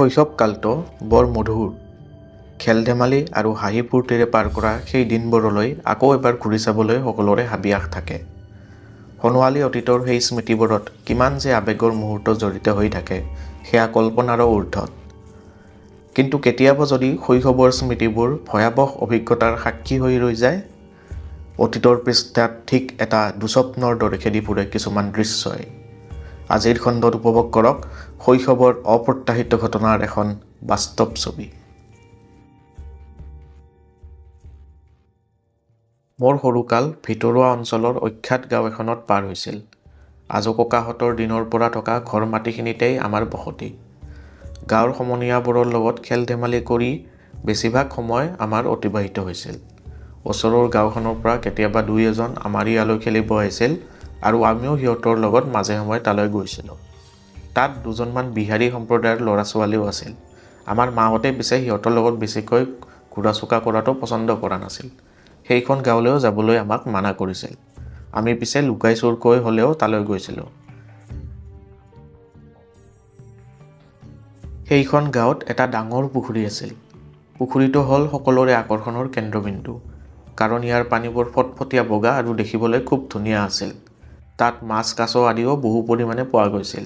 শৈশৱকালটো বৰ মধুৰ। খেল ধেমালি আৰু হাঁহি ফূৰ্তিৰে পাৰ কৰা সেই দিনবোৰলৈ আকৌ এবাৰ ঘূৰি চাবলৈ সকলোৰে হাবিয়াস থাকে। সোণোৱালী অতীতৰ সেই স্মৃতিবোৰত কিমান যে আৱেগৰ মুহূৰ্ত জড়িত হৈ থাকে সেয়া কল্পনাৰো ঊৰ্ধ্বত। কিন্তু কেতিয়াবা যদি শৈশৱৰ স্মৃতিবোৰ ভয়াৱহ অভিজ্ঞতাৰ সাক্ষী হৈ ৰৈ যায়, অতীতৰ পৃষ্ঠাত ঠিক এটা দুঃস্বপ্নৰ দৰে খেদি ফুৰে কিছুমান দৃশ্যই। আজিৰ খণ্ডত উপভোগ কৰক শৈশৱৰ অপ্ৰত্যাশিত ঘটনাৰ এখন বাস্তৱ ছবি। মোৰ সৰুকাল ভিতৰুৱা অঞ্চলৰ অখ্যাত গাঁও এখনত পাৰ হৈছিল। আজো-ককাহঁতৰ দিনৰ পৰা থকা ঘৰ মাটিখিনিতেই আমাৰ বসতি। গাঁৱৰ সমনীয়াবোৰৰ লগত খেল ধেমালি কৰি বেছিভাগ সময় আমাৰ অতিবাহিত হৈছিল। ওচৰৰ গাঁওখনৰ পৰা কেতিয়াবা দুই এজন আমাৰ ইয়ালৈ খেলিব আহিছিল আৰু আমিও সিহঁতৰ লগত মাজে সময়ে তালৈ গৈছিলোঁ। তাত দুজনমান বিহাৰী সম্প্ৰদায়ৰ ল'ৰা-ছোৱালীও আছিল। আমাৰ মাহঁতে পিছে সিহঁতৰ লগত বেছিকৈ ঘূৰা-চুকা কৰাটো পচন্দ কৰা নাছিল। সেইখন গাঁৱলৈও যাবলৈ আমাক মানা কৰিছিল। আমি পিছে লুকাই চুৰকৈ হ'লেও তালৈ গৈছিলোঁ। সেইখন গাঁৱত এটা ডাঙৰ পুখুৰী আছিল। পুখুৰীটো হ'ল সকলোৰে আকৰ্ষণৰ কেন্দ্ৰবিন্দু, কাৰণ ইয়াৰ পানীবোৰ ফটফটীয়া বগা আৰু দেখিবলৈ খুব ধুনীয়া আছিল। তাত মাছ, কাছ আদিও বহু পৰিমাণে পোৱা গৈছিল।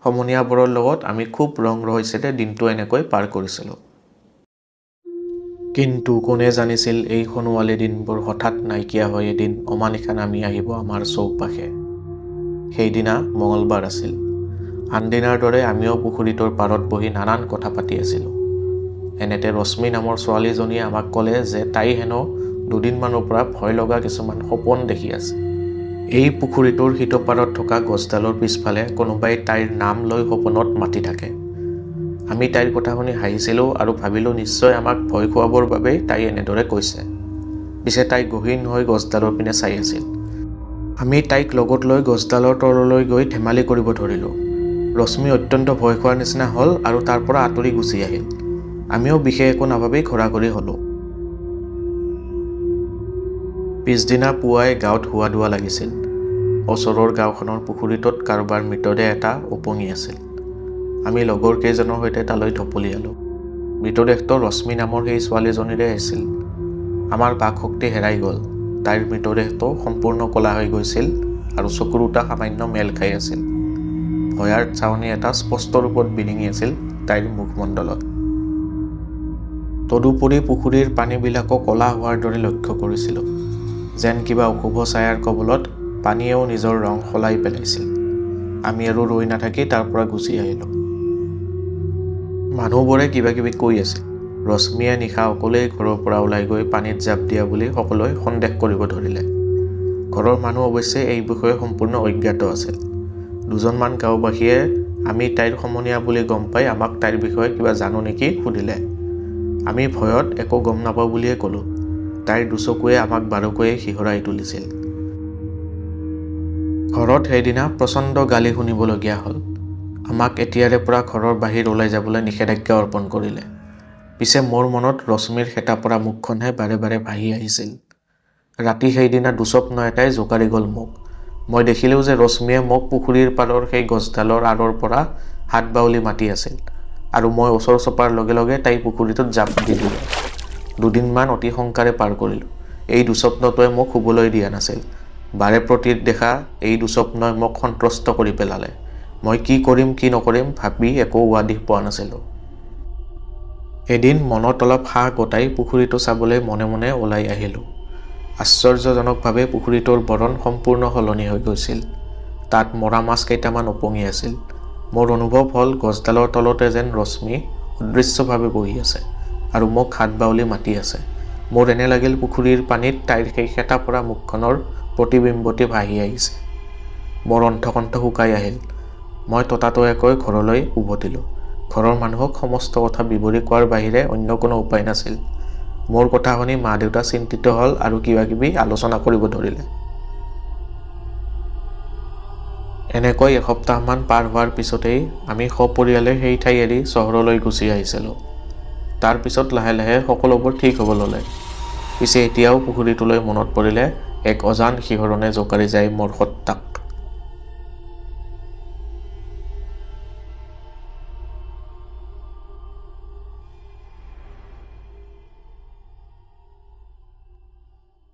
সমনীয়াবোৰৰ লগত আমি খুব ৰং-ৰহইচেৰে দিনটো এনেকৈ পাৰ কৰিছিলোঁ। কিন্তু কোনে জানিছিল এই সোণোৱালী দিনবোৰ হঠাৎ নাইকিয়া হৈ এদিন অমানিশা নামি আহিব আমাৰ চৌপাশে। সেইদিনা মঙলবাৰ আছিল। আনদিনাৰ দৰে আমিও পুখুৰীটোৰ পাৰত বহি নানান কথা পাতি আছিলোঁ। এনেতে ৰশ্মি নামৰ ছোৱালীজনীয়ে আমাক ক'লে যে তাই হেনো দুদিনমানৰ পৰা ভয় লগা কিছুমান সপোন দেখি আছে। এই পুখুৰীটোৰ সিটোপাৰত থকা গছডালৰ পিছফালে কোনোবাই তাইৰ নাম লৈ সপোনত মাতি থাকে। আমি তাইৰ কথা শুনি হাঁহিছিলোঁ আৰু ভাবিলোঁ নিশ্চয় আমাক ভয় খুৱাবৰ বাবেই তাই এনেদৰে কৈছে। পিছে তাই গহীন হৈ গছডালৰ পিনে চাই আছিল। আমি তাইক লগত লৈ গছডালৰ তললৈ গৈ ধেমালি কৰিব ধৰিলোঁ। ৰশ্মি অত্যন্ত ভয় খোৱাৰ নিচিনা হ'ল আৰু তাৰ পৰা আঁতৰি গুচি আহিল। আমিও বিশেষ একো নাভাবি ঘূৰা-ঘূৰি হ'লোঁ। পিছদিনা পুৱাই গাঁৱত হোৱা-দোৱা লাগিছিল। ওচৰৰ গাঁওখনৰ পুখুৰীটোত কাৰোবাৰ মৃতদেহ এটা উপঙি আছিল। আমি লগৰ কেইজনৰ সৈতে তালৈ ঢপলিয়ালোঁ। মৃতদেহটো ৰশ্মি নামৰ সেই ছোৱালীজনীৰে আছিল। আমাৰ বাকশক্তি হেৰাই গ'ল। তাইৰ মৃতদেহটো সম্পূৰ্ণ ক'লা হৈ গৈছিল আৰু চকুৰ দুটা সামান্য মেল খাই আছিল। ভয়াৰ চাৱনি এটা স্পষ্ট ৰূপত বিৰিঙি আছিল তাইৰ মুখমণ্ডলত। তদুপৰি পুখুৰীৰ পানীবিলাকো ক'লা হোৱাৰ দৰে লক্ষ্য কৰিছিলোঁ। যেন কিবা অশুভ ছায়াৰ কবলত পানীয়েও নিজৰ ৰং সলাই পেলাইছিল। আমি আৰু ৰৈ নাথাকি তাৰ পৰা গুচি আহিলোঁ। মানুহবোৰে কিবা কিবি কৈ আছিল। ৰশ্মিয়ে নিশা অকলেই ঘৰৰ পৰা ওলাই গৈ পানীত জাপ দিয়া বুলি সকলোৱে সন্দেহ কৰিব ধৰিলে। ঘৰৰ মানুহ অৱশ্যে এই বিষয়ে সম্পূৰ্ণ অজ্ঞাত আছিল। দুজনমান গাঁওবাসীয়ে আমি তাইৰ সমনীয়া বুলি গম পাই আমাক তাইৰ বিষয়ে কিবা জানো নেকি সুধিলে। আমি ভয়ত একো গম নাপাওঁ বুলিয়ে ক'লোঁ। তাইৰ দুচকুৱে আমাক বাৰুকৈয়ে শিহৰাই তুলিছিল। ঘৰত সেইদিনা প্ৰচণ্ড গালি শুনিবলগীয়া হ'ল। আমাক এতিয়াৰে পৰা ঘৰৰ বাহিৰ ওলাই যাবলৈ নিষেধাজ্ঞা অৰ্পণ কৰিলে। পিছে মোৰ মনত ৰশ্মিৰ শেঁতা পৰা মুখখনহে বাৰে বাৰে ভাহি আহিছিল। ৰাতি সেইদিনা দুঃস্বপ্ন এটাই জোকাৰি গ'ল মোক। মই দেখিলোঁ যে ৰশ্মিয়ে মোক পুখুৰীৰ পাৰৰ সেই গছডালৰ আঁৰৰ পৰা হাত বাউলি মাতি আছিল আৰু মই ওচৰ চপাৰ লগে লগে তাই পুখুৰীটোত জাপ দি দিলোঁ। দুদিনমান অতি শংকাৰে পাৰ কৰিলোঁ। এই দুঃস্বপ্নটোৱে মোক শুবলৈ দিয়া নাছিল। বাৰে প্ৰতি দেখা এই দুঃস্বপ্নই মোক সন্ত্ৰস্ত কৰি পেলালে। মই কি কৰিম কি নকৰিম ভাবি একো উৱাদিহ পোৱা নাছিলোঁ। এদিন মনত অলপ সাহ গোটাই পুখুৰীটো চাবলৈ মনে মনে ওলাই আহিলোঁ। আশ্চৰ্যজনকভাৱে পুখুৰীটোৰ বৰণ সম্পূৰ্ণ সলনি হৈ গৈছিল। তাত মৰা মাছ কেইটামান উপঙি আছিল। মোৰ অনুভৱ হ'ল গছডালৰ তলতে যেন ৰশ্মি অদৃশ্যভাৱে বহি আছে আৰু মোক হাত বাউলি মাতি আছে। মোৰ এনে লাগিল পুখুৰীৰ পানীত তাইৰ সেই শেঁতা পৰা মুখখনৰ প্ৰতিবিম্বটি ভাহি আহিছে। মোৰ অণ্ঠকণ্ঠ শুকাই আহিল। মই ততাতৈয়াকৈ ঘৰলৈ উভতিলোঁ। ঘৰৰ মানুহক সমস্ত কথা বিৱৰি কোৱাৰ বাহিৰে অন্য কোনো উপায় নাছিল। মোৰ কথা শুনি মা-দেউতা চিন্তিত হ'ল আৰু কিবা কিবি আলোচনা কৰিব ধৰিলে। এনেকৈ এসপ্তাহমান পাৰ হোৱাৰ পিছতেই আমি সপৰিয়ালে সেই ঠাই এৰি চহৰলৈ গুচি আহিছিলোঁ। তাৰ পিছত লাহে লাহে সকলোবোৰ ঠিক হ'ব ল'লে। পিছে এতিয়াও পুখুৰীটোলৈ মনত পৰিলে এক অজান শিহৰণে জোকাৰি যায় মোৰ সত্তাক।